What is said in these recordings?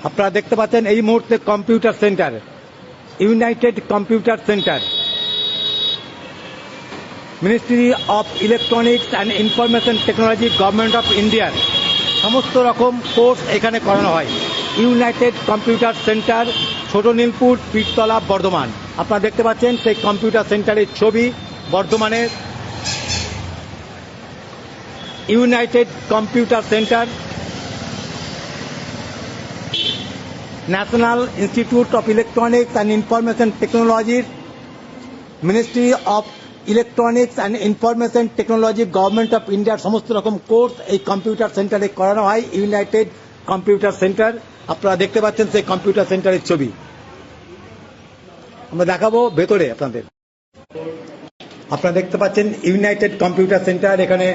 আপনারা দেখতে পাচ্ছেন এই মুহূর্তে computer centre, United computer centre, ministry of electronics and information Technology, Government of ইন্ডিয়ার সমস্ত রকম কোর্স এখানে করানো হয়। ইউনাইটেড কম্পিউটার সেন্টার, ছোট নীলপুর, পীরতলা, বর্ধমান। আপনারা দেখতে পাচ্ছেন সেই কম্পিউটার সেন্টারের ছবি বর্ধমানের। United computer Centre, National Institute of electronics and Information টেকনোলজির, Ministry of electronics and information Technology, Government of ইন্ডিয়ার সমস্ত রকম কোর্স এই কম্পিউটার সেন্টারে করানো হয়। ইউনাইটেড কম্পিউটার সেন্টার, আপনারা দেখতে পাচ্ছেন সেই কম্পিউটার সেন্টারের ছবি। আমরা দেখাবো ভেতরে আপনাদের। আপনারা দেখতে পাচ্ছেন ইউনাইটেড কম্পিউটার সেন্টার, এখানে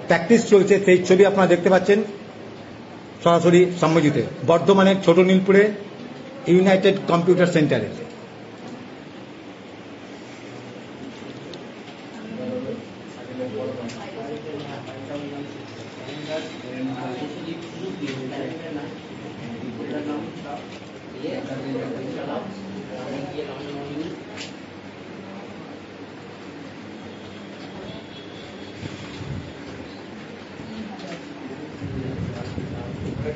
প্র্যাকটিস চলছে, সেই ছবি আপনারা দেখতে পাচ্ছেন সরাসরি সম্মুখীতে বর্ধমানের ছোট নীলপুরে ইউনাইটেড কম্পিউটার সেন্টারে।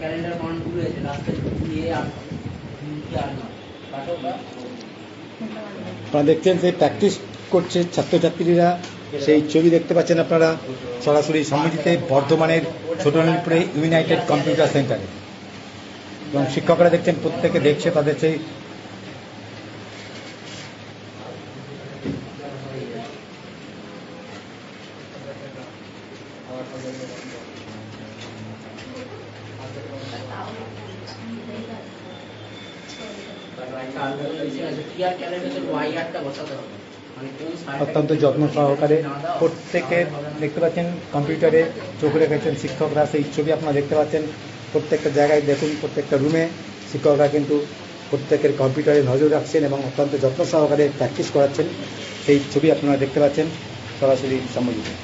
ক্যালেন্ডার বাউন্ড হয়েছে লাস্টে দিয়ে আর আপনারা দেখছেন সেই প্র্যাকটিস করছে ছাত্রছাত্রীরা, সেই ছবি দেখতে পাচ্ছেন আপনারা সরাসরি সম্মুখীতে বর্ধমানের ছোট নীলপুরে ইউনাইটেড কম্পিউটার সেন্টারে। এবং শিক্ষকরা দেখছেন প্রত্যেকে দেখছে তাদের সেই অত্যন্ত যত্ন সহকারে প্রত্যেকের দেখতে পাচ্ছেন কম্পিউটারে চোখ রেখেছেন শিক্ষকরা, সেই ছবি আপনারা দেখতে পাচ্ছেন। প্রত্যেকটা জায়গায় দেখুন, প্রত্যেকটা রুমে শিক্ষকরা কিন্তু প্রত্যেকের কম্পিউটারে নজর রাখছেন এবং অত্যন্ত যত্ন সহকারে প্র্যাকটিস করাচ্ছেন, সেই ছবি আপনারা দেখতে পাচ্ছেন সরাসরি সম্মুখীন।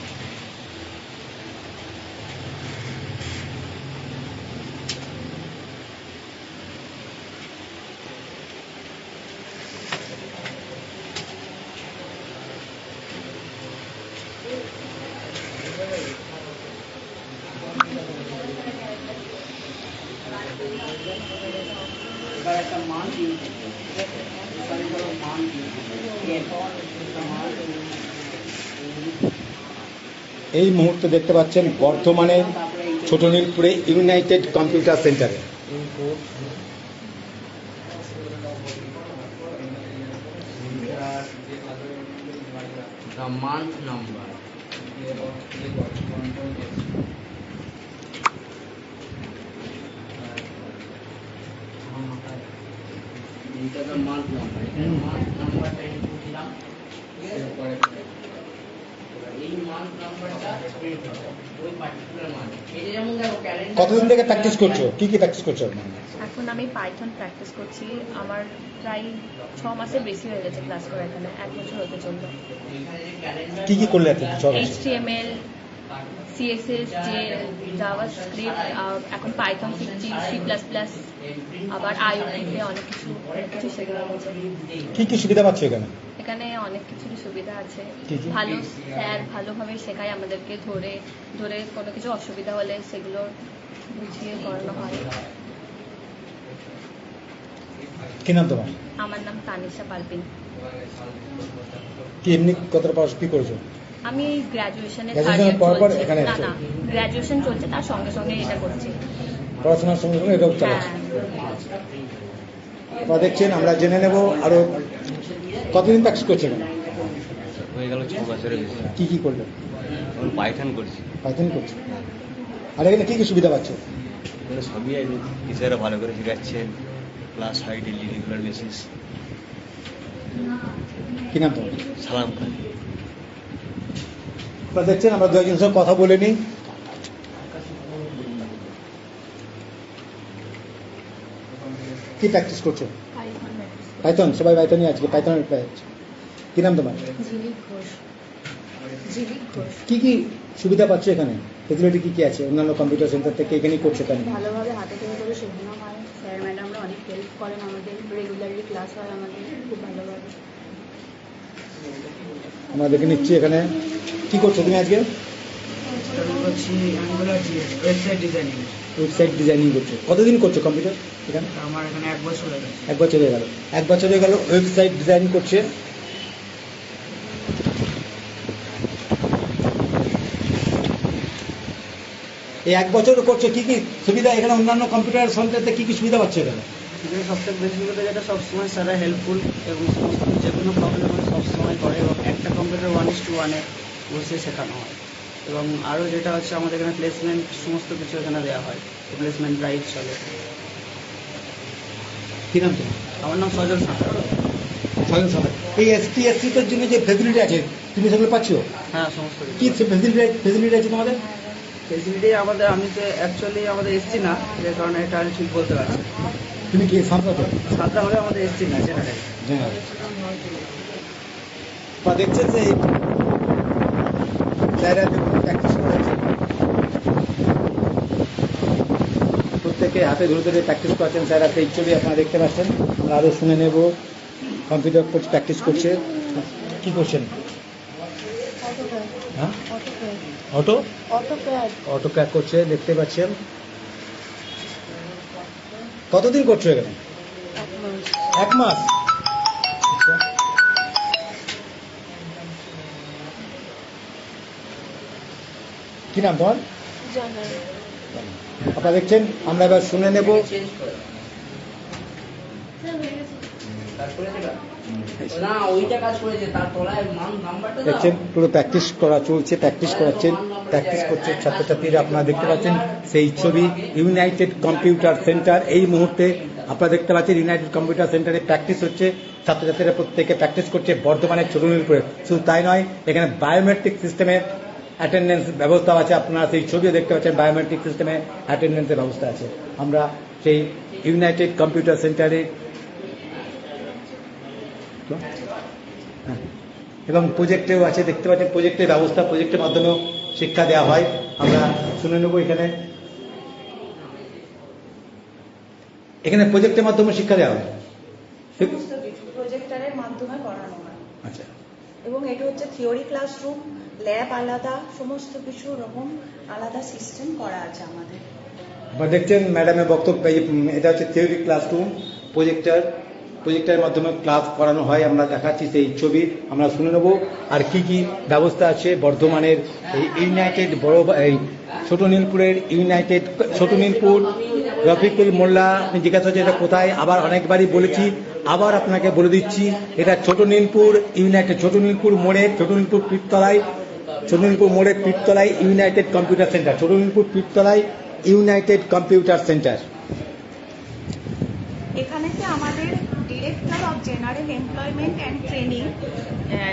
এবার একটা মান এই মুহূর্তে দেখতে পাচ্ছেন বর্ধমানের ছোট নীলপুরে ইউনাইটেড কম্পিউটার সেন্টারে। the month number এটা the month number নাম্বারটা ইনপুট দিলাম। এই মান্থ নাম্বারটা ওই পার্টিকুলার মান্থ। এই যেমন দেখো ক্যালেন্ডার। কতদিন থেকে প্র্যাকটিস করছো, কি কি প্র্যাকটিস করছো? এখন আমি পাইথন প্র্যাকটিস করছি, আমার প্রায় 6 মাসের বেশি হয়ে গেছে ক্লাস করে, এখানে 1 বছর হতে চললো। কি কি করলে আপনি? HTML, CSS, জাভাস্ক্রিপ্ট, এখন পাইথন শিখছি, C++, আবার IoT-তে অনেক কিছু শেখা হচ্ছে। কি কি সুবিধা পাচ্ছ এখানে? এখানে অনেক কিছুর সুবিধা আছে, কি কি? ভালো স্যার ভালোভাবে শেখায় আমাদেরকে, ধরে ধরে কোনো কিছু অসুবিধা হলে সেগুলো বুঝিয়ে করানো হয়। কি নাম তোমার? আমার নাম তানিশা পারভিন। কি এমনি কতটা পড়াশোনা কি করেছো? আমি গ্র্যাজুয়েশনে এখানে না গ্র্যাজুয়েশন চলছে, তার সঙ্গে সঙ্গে এটা করছি। পড়াশোনার সঙ্গে সঙ্গে এটাও চালাচ্ছি। আপনারা দেখছেন, আমরা জেনে নেব আরো কতদিন প্র্যাকটিস করছেন? হয়ে গেল 6 বছরের বেশি। কি কি করলেন? এখন পাইথন করছি। পাইথন করছেন। আর এখানে কি কি সুবিধা পাচ্ছ? এগুলো সবই টিচাররা ভালো করে শেখাচ্ছেন, ক্লাস হয় ডেলি রেগুলার বেসিস। কি নাম তোমার? সালাম খান। আপনারা দেখছেন, আমরা দু একজনের সঙ্গে কথা বলে নিই। কি প্র্যাকটিস করছো? পাইথন, সবাই পাইথনই আজকে পাইথনের প্র্যাকটিস। কি নাম তোমার? ঝিলিক ঘোষ। কি কি সুবিধা পাচ্ছ এখানে? ফেসিলিটি কি কি আছে অন্যান্য কম্পিউটার সেন্টার থেকে? এখানেই করছো কেন? ভালোভাবে হাতে তৈরি করে শেখানো হয়, স্যার ম্যাডামরা অনেক হেল্প করেন আমাদের, রেগুলারলি ক্লাস হয় আমাদের খুব ভালোভাবে। আমরা দেখে নিচ্ছি এখানে কি করছো তুমি আজকে? Website designing. ওয়েবসাইট ডিজাইনিং করছো, কতদিন করছো কম্পিউটার এখানে? আমার এখানে 1 বছর হয়ে গেছে। 1 বছর হয়ে গেল। 1 বছর হয়ে গেল ওয়েবসাইট ডিজাইন করছে। এই 1 বছর করছো, কি কি সুবিধা এখানে অন্যান্য কম্পিউটার সেন্টারতে কি কি সুবিধা পাচ্ছ এখানে? এখানে সবথেকে বেশি সুবিধা যেটা সবসময় স্যারা হেল্পফুল এবং সমস্ত যে কোনো প্রবলেম হলে সবসময় করে, এবং একটা কম্পিউটার 1:1 বসে শেখানো হয়। এবং আরও যেটা হচ্ছে আমাদের এখানে প্লেসমেন্ট সমস্ত কিছু এখানে দেওয়া হয়, প্লেসমেন্ট ড্রাইভ চলে। কি নাম তোমার? আমার নাম সজল সাঁতরা। সজল সাঁতরা। এই ST/SC-র জন্য যে ফেসিলিটি আছে তুমি সেগুলো পাচ্ছ? হ্যাঁ, সমস্ত কি ফেসিলিটি আছে তোমাদের? ফেসিলিটি আমাদের, আমি তো অ্যাকচুয়ালি আমাদের এসছি না, যে কারণে এটা আমি ঠিক বলতে পারছি। তুমি কি সাঁতরা তো? সাঁতরা হলে আমাদের এসছি না, জেনারেল। হ্যাঁ, দেখছেন যে স্যাররা প্র্যাকটিস করেছে, প্রত্যেকে হাতে ধরে ধরে প্র্যাকটিস করছেন স্যাররা, সেই ছবি আপনারা দেখতে পাচ্ছেন। আমরা আরও শুনে নেব কম্পিউটার প্র্যাকটিস করছে। কি করছেন? হ্যাঁ, অটো ক্যাক করছে, দেখতে পাচ্ছেন। কতদিন করছো এখানে? 1 মাস। কি নাম তোমার? আপনারা দেখছেন, আমরা এবার শুনে নেব। দেখছেন পুরো প্র্যাকটিস করা চলছে, প্র্যাকটিস করাচ্ছেন, প্র্যাকটিস করছে ছাত্রছাত্রীরা। আপনারা দেখতে পাচ্ছেন সেই ছবি ইউনাইটেড কম্পিউটার সেন্টার। এই মুহূর্তে আপনারা দেখতে পাচ্ছেন ইউনাইটেড কম্পিউটার সেন্টারে প্র্যাকটিস হচ্ছে, ছাত্রছাত্রীরা প্রত্যেকে প্র্যাকটিস করছে বর্ধমানের ছোটনীলপুরে। শুধু তাই নয়, এখানে বায়োমেট্রিক সিস্টেমের অ্যাটেন্ডেন্স ব্যবস্থা আছে। আপনারা সেই ছবিও দেখতে পাচ্ছেন, বায়োমেট্রিক সিস্টেমে অ্যাটেন্ডেন্সের ব্যবস্থা আছে। আমরা সেই ইউনাইটেড কম্পিউটার সেন্টারে এবং প্রজেক্টেও আছে, দেখতে পাচ্ছেন প্রজেক্টের ব্যবস্থা, প্রজেক্টের মাধ্যমেও শিক্ষা দেওয়া হয়। আমরা শুনে নেব এখানে প্রজেক্টের মাধ্যমে শিক্ষা দেওয়া হয়, প্রজেক্টরের মাধ্যমে পড়ানো হয়। আচ্ছা, এবং এটা হচ্ছে থিওরি ক্লাসরুম, ল্যাব আলাদা, সমস্ত কিছু রকম আলাদা সিস্টেম করা আছে আমাদের। আপনারা দেখছেন ম্যাডামের বক্তব্য। এটা হচ্ছে থিওরি ক্লাসরুম, প্রজেক্টের মাধ্যমে ক্লাস করানো হয়। আমরা দেখাচ্ছি সেই ছবি, আমরা শুনে নেব আর কি কি ব্যবস্থা আছে বর্ধমানের এই ইউনাইটেড এই ছোটনীলপুরের ছোটনীলপুর রফিকুল মোল্লা। আপনি জিজ্ঞাসা হচ্ছে এটা কোথায়, আবার অনেকবারই বলেছি, আবার আপনাকে বলে দিচ্ছি, এটা ছোটনীলপুর ইউনাইটেড, ছোটনীলপুর মোড়ের পীরতলায় ইউনাইটেড কম্পিউটার সেন্টার, ছোটনীলপুর পীরতলায় ইউনাইটেড কম্পিউটার সেন্টার। এখানেতে আমাদের Director of General Employment and Training,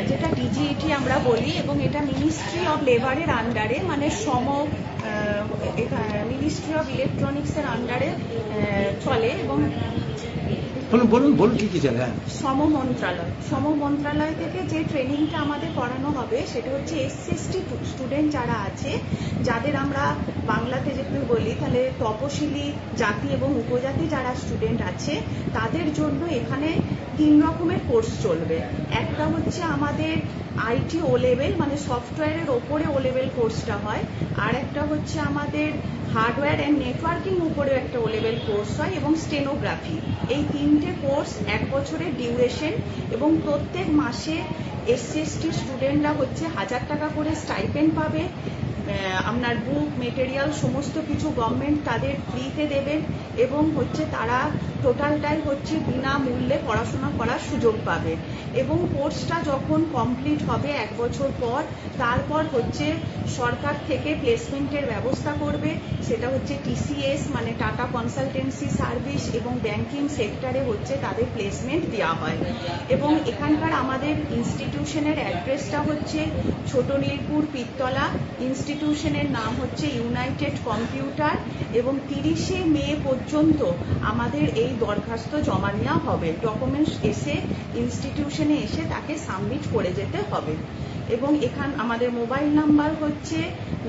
যেটা DGET আমরা বলি, এবং এটা মিনিস্ট্রি অফ লেবারের আন্ডারে, মানে মিনিস্ট্রি অফ ইলেকট্রনিক্সের আন্ডারে চলে। এবং বলুন কি চলে? শ্রম মন্ত্রণালয় থেকে যে ট্রেনিংটা আমাদের করানো হবে সেটা হচ্ছে SC/ST স্টুডেন্ট যারা আছে, যাদের আমরা বাংলাতে যদি বলি তাহলে তপশিলি জাতি এবং উপজাতি যারা স্টুডেন্ট আছে, তাদের জন্য এখানে 3 রকমের কোর্স চলবে। একটা হচ্ছে আমাদের IT O লেভেল, মানে সফটওয়্যারের ওপরে O লেভেল কোর্সটা হয়। আর একটা হচ্ছে আমাদের হার্ডওয়্যার অ্যান্ড নেটওয়ার্কিং উপরেও একটা O লেভেল কোর্স হয়, এবং স্টেনোগ্রাফি। এই 3টে কোর্স 1 বছরের ডিউরেশন, এবং প্রত্যেক মাসে SC/ST স্টুডেন্টরা হচ্ছে 1000 টাকা করে স্টাইপেন্ড পাবে। আপনার বুক মেটেরিয়াল সমস্ত কিছু গভর্নমেন্ট তাদের ফ্রিতে দেবেন, এবং হচ্ছে তারা টোটালটাই হচ্ছে বিনামূল্যে পড়াশোনা করার সুযোগ পাবে। এবং কোর্সটা যখন কমপ্লিট হবে 1 বছর পর, তারপর হচ্ছে সরকার থেকে প্লেসমেন্টের ব্যবস্থা করবে। সেটা হচ্ছে TCS, মানে টাটা কনসালটেন্সি সার্ভিস, এবং ব্যাংকিং সেক্টরে হচ্ছে তাদের প্লেসমেন্ট দেওয়া হয়। এবং এখানকার আমাদের ইনস্টিটিউশনের অ্যাড্রেসটা হচ্ছে ছোটনীলপুর পীরতলা, ইনস্টিটিউশনের নাম হচ্ছে ইউনাইটেড কম্পিউটার, এবং 30শে মে পর্যন্ত আমাদের এই দরখাস্ত জমা নেওয়া হবে। ডকুমেন্টস ইনস্টিটিউশনে এসে তাকে সাবমিট করে যেতে হবে। এবং আমাদের মোবাইল নাম্বার হচ্ছে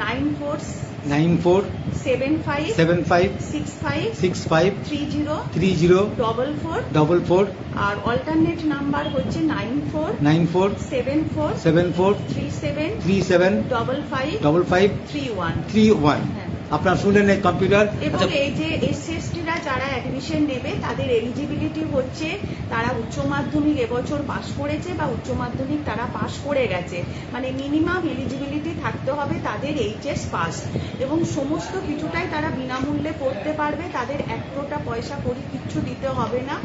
94 94 75 75 65 65 30 30 44 44 আর অল্টারনেট নাম্বার হচ্ছে 94 94 74 74 37 37 55 55 31 31 হ্যাঁ। আপনার শুনলেন এই কম্পিউটার। এবং আচ্ছা, এই যে এসসিএসটিরা যারা অ্যাডমিশন নেবে তাদের এলিজিবিলিটি হচ্ছে তারা উচ্চ মাধ্যমিক এবছর পাশ করেছে বা উচ্চ মাধ্যমিক তারা পাশ করে গেছে, মানে মিনিমাম এলিজিবিলিটি থাকতে হবে তাদের এইচএস পাস, এবং সমস্ত কিছুটাই তারা বিনামূল্যে পড়তে পারবে, তাদের এক ফোঁটা পয়সা করে কিচ্ছু দিতে হবে না,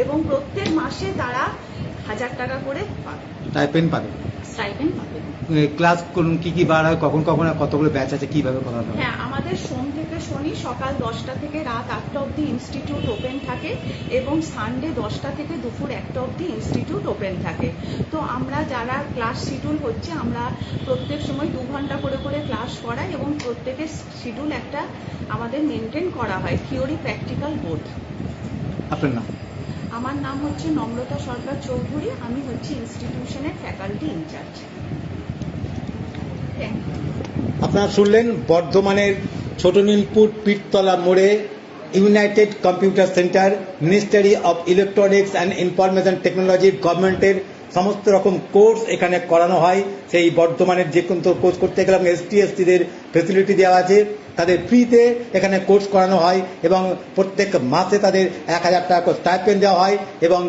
এবং প্রত্যেক মাসে তারা 1000 টাকা করে পাবে, টাইপেন পাবে। স্টাইপেন্ড পাবে। ক্লাস করুন কি কি বার হয়, কখন কখন আর কতগুলো ব্যাচ আছে, কিভাবে করানো হয়? হ্যাঁ, আমাদের সোম থেকে শনি সকাল 10টা থেকে রাত 8টা অবধি ইনস্টিটিউট ওপেন থাকে, এবং সানডে 10টা থেকে দুপুর 1টা অবধি ইনস্টিটিউট ওপেন থাকে। তো আমরা যারা ক্লাস শিডিউল হচ্ছে আমরা প্রত্যেক সময় 2 ঘন্টা করে করে ক্লাস করাই, এবং প্রত্যেকের শিডিউল একটা আমাদের মেনটেন করা হয়, থিওরি প্র্যাকটিক্যাল বোথ। আপনার নাম? আমার নাম হচ্ছে নম্রতা সরকার চৌধুরী, আমি হচ্ছে ইনস্টিটিউশনের ফ্যাকাল্টি ইনচার্জ। Thank you. আপনারা শুনলেন বর্ধমানের ছোট নীলপুর পীরতলা মোড়ে united computer centre, ministry of electronics and information technology, গভর্নমেন্টের সমস্ত রকম কোর্স এখানে করানো হয়। সেই বর্ধমানের যে কোনো কোর্স করতে গেলে ST/STদের ফেসিলিটি দেওয়া আছে, তাদের ফ্রিতে এখানে কোর্স করানো হয়, এবং প্রত্যেক মাসে তাদের 1000 টাকা করে স্টাইপেন্ড দেওয়া হয়, এবং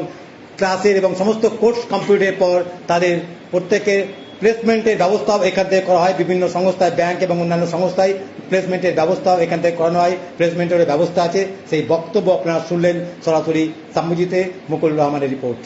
ক্লাসের এবং সমস্ত কোর্স কমপ্লিটের পর তাদের প্রত্যেকের প্লেসমেন্টের ব্যবস্থাও এখান থেকে করা হয়। বিভিন্ন সংস্থায়, ব্যাংক এবং অন্যান্য সংস্থায় প্লেসমেন্টের ব্যবস্থাও এখান থেকে করানো হয়, প্লেসমেন্টের ব্যবস্থা আছে। সেই বক্তব্য আপনারা শুনলেন সরাসরি সাম্যজিতে। মুকুল রহমানের রিপোর্ট।